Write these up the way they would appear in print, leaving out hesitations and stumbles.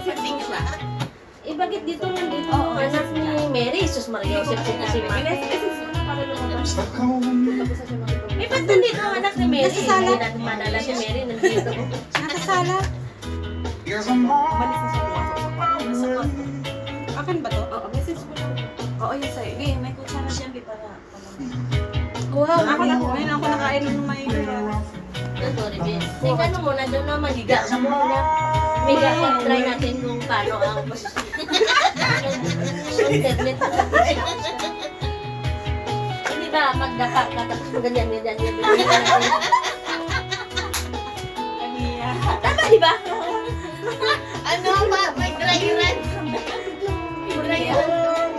Sing siya. Eh, bakit dito lang dito? Anak ni Mary, Sus Maria Joseph si Mary. Eh, ba't nandito ang anak ni Mary? Nasa sala. Hindi natin manala si Mary, nandito. Nasa sala. Akin ba to? Oo, message ko. Oo, yun sa'yo. Okay, may kutsara dyan, di para. Wow. Ngayon ako nakain ng may Sorry, Ben. Tingnan mo muna, doon na magiga ka muna. Miga, try natin kung paano ang posisyon. Internet. Hindi ba, magdapa ka, tapos ganyan. Tama, di ba? Ano ba? May dry run.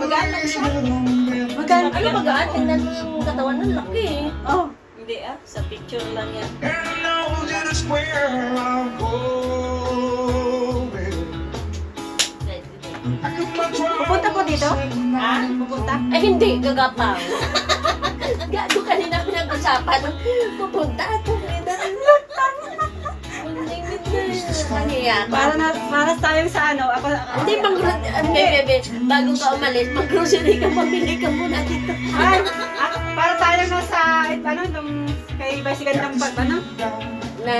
magaan lang siya. Magaan. Ano magaan? Tingnan mo yung katawan ng laki eh. Oh, hindi sa picture lang yan. Pupunta po dito? Ha? Pupunta? Ay, hindi. Gagapaw. Gago kanina pinag-usapan. Pupunta at Para tayong sa ano, ako hindi, bebe, bago ka umalis, mag-grocery ka, mamili ka muna dito. ay, para tayong nasa ano, nung kay Basigan ng Pag, ano? Na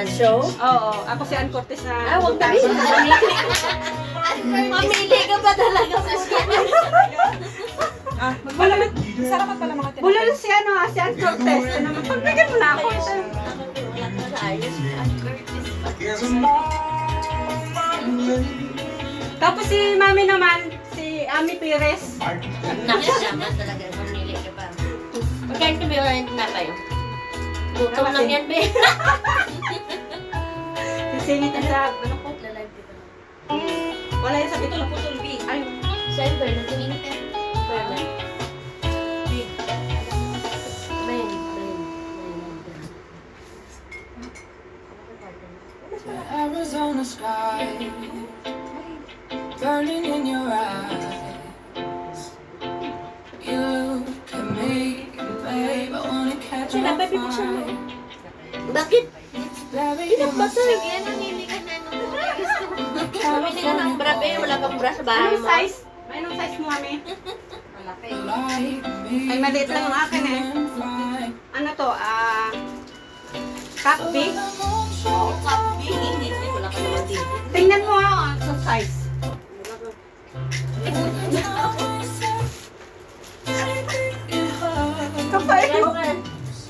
show? Oo, ako si Ann Cortez na. Ah, huwag kami. Mamili ka ba talaga sa siya? Magpalamat. Sarap magpalamat. Bulol si ano, si Ann Cortez. Ano, pagbigyan mo na ako. Tapos si Mami naman, si Ami Perez. Nakasama talaga, mamili ka pa. Magkain kami yung tinapay. Gutom lang yan, be. Singit na sa, ano po? Lalive ka pa. Wala yung sa putol-putol, B. Ay, Siyempre, natingin ka. Pwede. Arizona sky burning in your eyes. You look at me, babe. I wanna catch on fire. Bakit? Baby, Basta Kaya namili ka na nung gusto mo. Bumili ka ng bra, be. Wala kang bra sa bahay anong mo. size? Anong size mo, Mami? Malaki. like me. Ay, maliit lang ang akin eh. Ano to, cup B? Kapi. Wala ka naman dito. Tingnan mo sa size. Kapay Kaya mo. mo ka.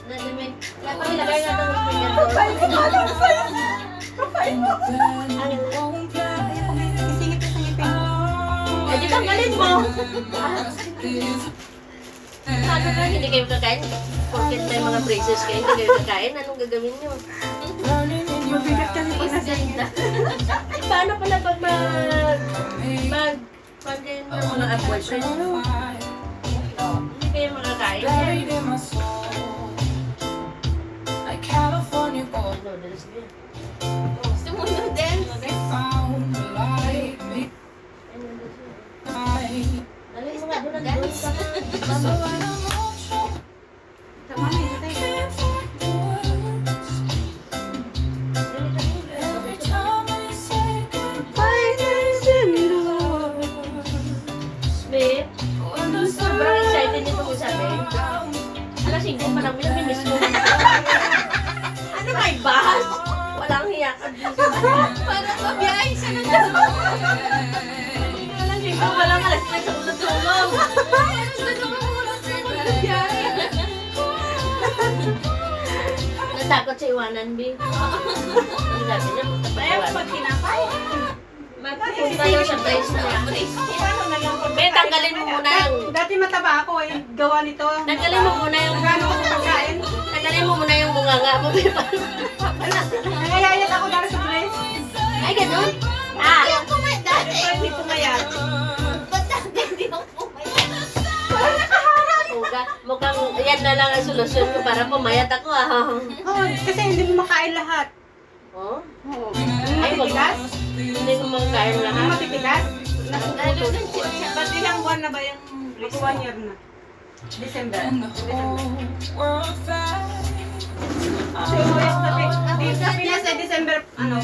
Nadami. Kaya pa nilagay natin ang ganyan doon. Kapay mo. Anong size? Kapay mo. Isingit na sa ngipin. Eh, di tanggalin mo. Paano na hindi kayo kakain? Porket may mga braces kayo, hindi kayo kakain. Anong gagawin nyo? Mabigat ka rin pag nasa Eh, paano pala pag pag din ng mga appointment? Hindi kayo makakain. Buried in my soul, like California gold. Noodles din. Gusto mo noodles? Found like me. Alin mo nga doon ang doon ka. So when I'm on show, Tama na yun tayo. every time we say Goodbye, there's in love. Babe, sobrang excited nito ko sabi. Alas 5 pa lang, minimiss mo. Ano may bahas? Walang hiya ka dito. Para mabiyahe siya na dyan. Alas 5 pa lang, alas 3 sa ulog-ulog. Natakot sa iwanan, B. Ang sabi niya, punta pa Kaya iwanan. pag tinapay. Punta yung sa place niya. Paano na lang pag... Be, tanggalin mo muna yung... Dati mataba ako eh. Gawa nito. Tanggalin mo muna yung... Nagano ko sa pagkain. Tanggalin mo muna yung bunganga mo, be. Nangayayat ako dahil sa dress. Ay, ganun? Ah! Hindi ako pumayat dati. Pero hindi pumayat. Ba't dati hindi ako pumayat? Mukhang yan na lang ang solusyon ko para pumayat ako, ah. Oh, kasi hindi mo makain lahat. Oh? Oo. Ay, wag. Matitigas? Hindi ko makakain Ang lahat. matitigas? Lalo ng chicha. Ba't ilang buwan na ba yung breast? 1 year na. December. and the whole world fast. Kasi umuwi ako sa Pinas sa December, ano,